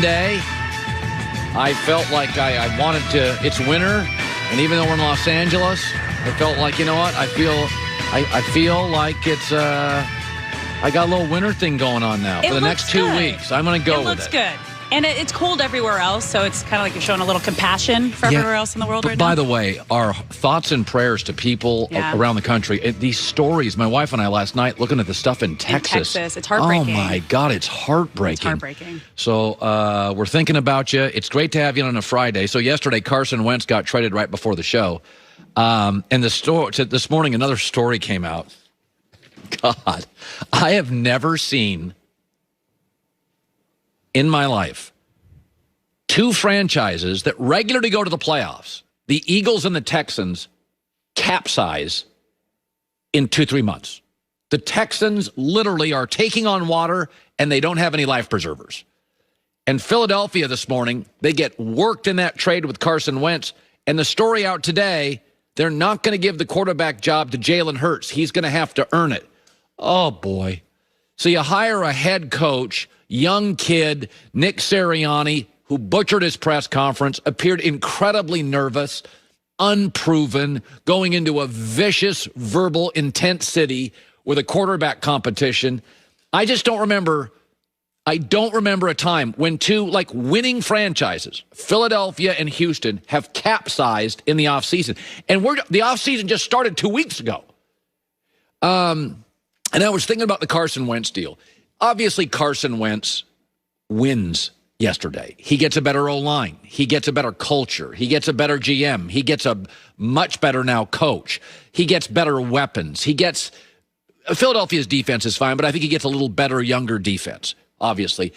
Monday, I felt like I wanted to. It's winter, and even though we're in Los Angeles, I felt like, you know what? I feel like it's I got a little winter thing going on now for the next 2 weeks. I'm going to go with it. It looks good. And it's cold everywhere else, so it's kind of like you're showing a little compassion for everywhere else in the world right now. By the way, our thoughts and prayers to people around the country. These stories, my wife and I last night looking at the stuff in Texas. It's heartbreaking. Oh, my God, it's heartbreaking. It's heartbreaking. So we're thinking about you. It's great to have you on a Friday. So yesterday, Carson Wentz got traded right before the show. And this morning, another story came out. God, I have never seen in my life two franchises that regularly go to the playoffs, the Eagles and the Texans, capsize in 2-3 months. The Texans literally are taking on water, and they don't have any life preservers. And Philadelphia this morning, they get worked in that trade with Carson Wentz. And the story out today, they're not going to give the quarterback job to Jalen Hurts. He's going to have to earn it. Oh, boy. So you hire a head coach, young kid, Nick Sirianni, who butchered his press conference, appeared incredibly nervous, unproven, going into a vicious, verbal, intense city with a quarterback competition. I don't remember a time when two, winning franchises, Philadelphia and Houston, have capsized in the offseason. And the offseason just started 2 weeks ago. And I was thinking about the Carson Wentz deal. Obviously, Carson Wentz wins yesterday. He gets a better O-line. He gets a better culture. He gets a better GM. He gets a much better now coach. He gets better weapons. Philadelphia's defense is fine, but I think he gets a little better, younger defense, obviously.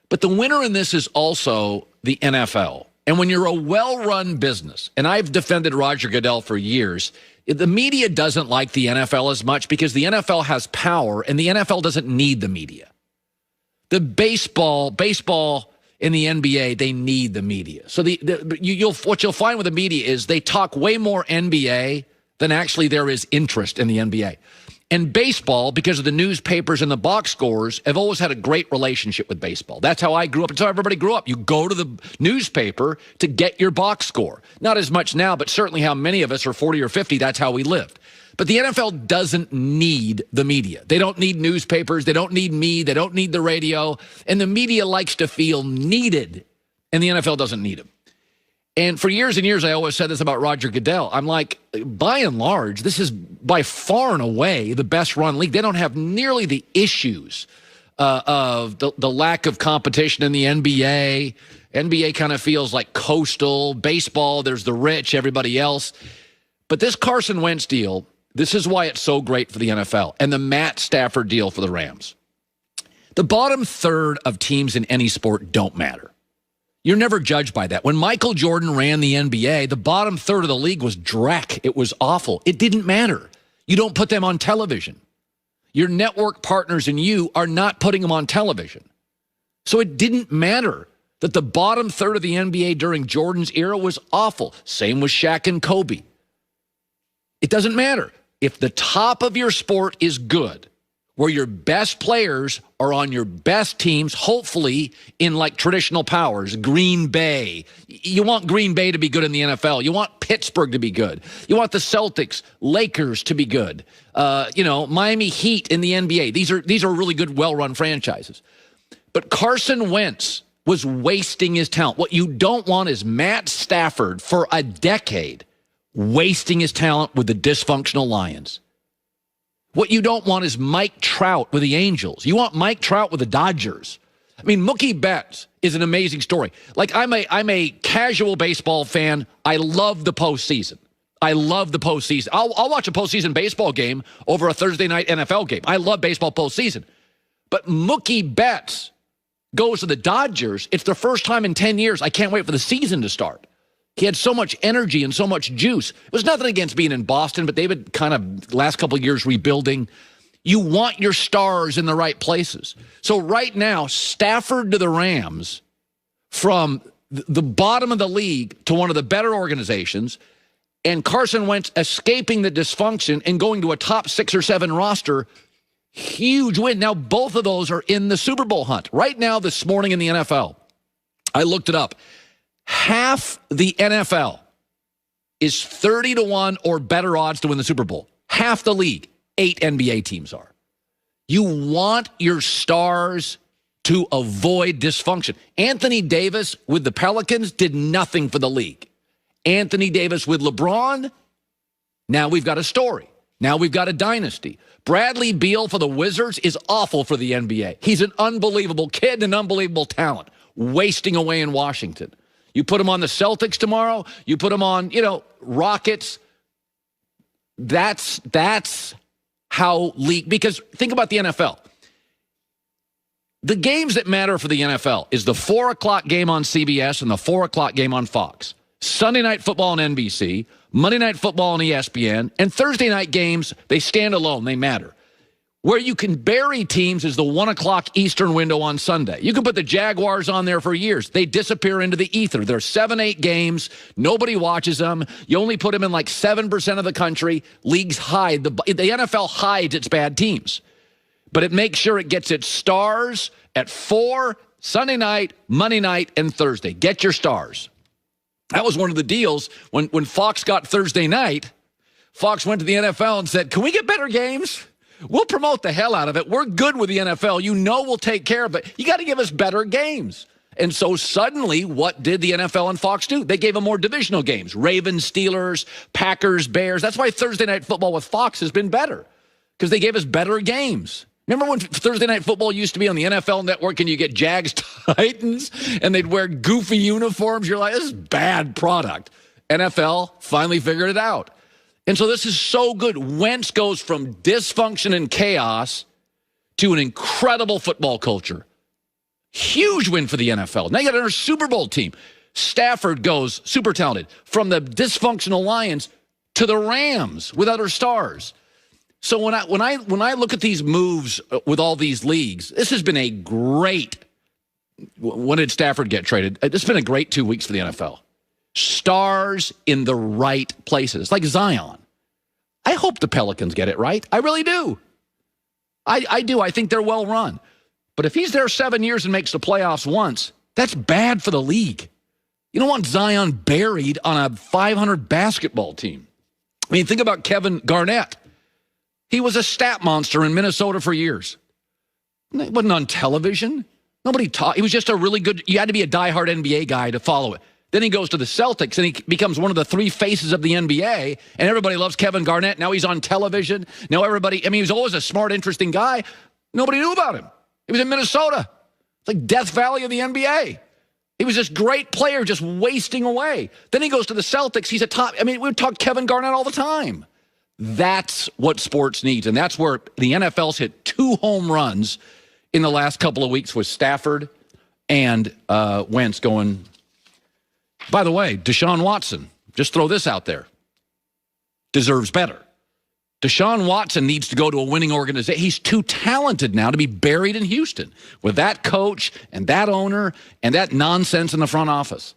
But the winner in this is also the NFL. And when you're a well-run business, and I've defended Roger Goodell for years, the media doesn't like the NFL as much because the NFL has power, and the NFL doesn't need the media. The baseball in the NBA, they need the media. So what you'll find with the media is they talk way more NBA than actually there is interest in the NBA. And baseball, because of the newspapers and the box scores, have always had a great relationship with baseball. That's how I grew up. It's how everybody grew up. You go to the newspaper to get your box score. Not as much now, but certainly how many of us are 40 or 50, that's how we lived. But the NFL doesn't need the media. They don't need newspapers. They don't need me. They don't need the radio. And the media likes to feel needed, and the NFL doesn't need them. And for years and years, I always said this about Roger Goodell. I'm like, by and large, this is by far and away the best run league. They don't have nearly the issues of the lack of competition in the NBA. NBA kind of feels like coastal. Baseball, there's the rich, everybody else. But this Carson Wentz deal, this is why it's so great for the NFL. And the Matt Stafford deal for the Rams. The bottom third of teams in any sport don't matter. You're never judged by that. When Michael Jordan ran the NBA, the bottom third of the league was dreck. It was awful. It didn't matter. You don't put them on television. Your network partners and you are not putting them on television. So it didn't matter that the bottom third of the NBA during Jordan's era was awful. Same with Shaq and Kobe. It doesn't matter. If the top of your sport is good, where your best players are on your best teams, hopefully in traditional powers, Green Bay. You want Green Bay to be good in the NFL. You want Pittsburgh to be good. You want the Celtics, Lakers to be good. Miami Heat in the NBA. These are really good, well-run franchises. But Carson Wentz was wasting his talent. What you don't want is Matt Stafford for a decade wasting his talent with the dysfunctional Lions. What you don't want is Mike Trout with the Angels. You want Mike Trout with the Dodgers. I mean, Mookie Betts is an amazing story. I'm a casual baseball fan. I love the postseason. I'll watch a postseason baseball game over a Thursday night NFL game. I love baseball postseason. But Mookie Betts goes to the Dodgers. It's the first time in 10 years. I can't wait for the season to start. He had so much energy and so much juice. It was nothing against being in Boston, but they've been kind of last couple of years rebuilding. You want your stars in the right places. So right now, Stafford to the Rams, from the bottom of the league to one of the better organizations, and Carson Wentz escaping the dysfunction and going to a top 6 or 7 roster, huge win. Now both of those are in the Super Bowl hunt. Right now, this morning in the NFL, I looked it up. Half the NFL is 30-1 or better odds to win the Super Bowl. Half the league, 8 NBA teams are. You want your stars to avoid dysfunction. Anthony Davis with the Pelicans did nothing for the league. Anthony Davis with LeBron, now we've got a story. Now we've got a dynasty. Bradley Beal for the Wizards is awful for the NBA. He's an unbelievable kid and an unbelievable talent, wasting away in Washington. You put him on the Celtics tomorrow, you put him on, Rockets. That's how league, because think about the NFL. The games that matter for the NFL is the 4 o'clock game on CBS and the 4 o'clock game on Fox. Sunday Night Football on NBC, Monday Night Football on ESPN, and Thursday night games, they stand alone. They matter. Where you can bury teams is the 1 o'clock Eastern window on Sunday. You can put the Jaguars on there for years. They disappear into the ether. They're 7-8 games. Nobody watches them. You only put them in like 7% of the country. Leagues hide. The NFL hides its bad teams. But it makes sure it gets its stars at 4, Sunday night, Monday night, and Thursday. Get your stars. That was one of the deals when Fox got Thursday night. Fox went to the NFL and said, can we get better games? We'll promote the hell out of it. We're good with the NFL. We'll take care of it. You got to give us better games. And so suddenly, what did the NFL and Fox do? They gave them more divisional games. Ravens, Steelers, Packers, Bears. That's why Thursday Night Football with Fox has been better, because they gave us better games. Remember when Thursday Night Football used to be on the NFL Network and you get Jags Titans and they'd wear goofy uniforms? You're like, this is bad product. NFL finally figured it out. And so this is so good. Wentz goes from dysfunction and chaos to an incredible football culture. Huge win for the NFL. Now you got another Super Bowl team. Stafford goes, super talented, from the dysfunctional Lions to the Rams with other stars. So when I look at these moves with all these leagues, this has been a great. When did Stafford get traded? It's been a great 2 weeks for the NFL. Stars in the right places, like Zion. I hope the Pelicans get it right. I really do. I do. I think they're well run. But if he's there 7 years and makes the playoffs once, that's bad for the league. You don't want Zion buried on a 500 basketball team. I mean, think about Kevin Garnett. He was a stat monster in Minnesota for years. He wasn't on television. Nobody taught. He was just a really good, you had to be a diehard NBA guy to follow it. Then he goes to the Celtics, and he becomes one of the 3 faces of the NBA, and everybody loves Kevin Garnett. Now he's on television. Now everybody, he was always a smart, interesting guy. Nobody knew about him. He was in Minnesota. It's like Death Valley of the NBA. He was this great player just wasting away. Then he goes to the Celtics. He's a top, we talk Kevin Garnett all the time. That's what sports needs, and that's where the NFL's hit 2 home runs in the last couple of weeks with Stafford and Wentz going. By the way, Deshaun Watson, just throw this out there, deserves better. Deshaun Watson needs to go to a winning organization. He's too talented now to be buried in Houston with that coach and that owner and that nonsense in the front office.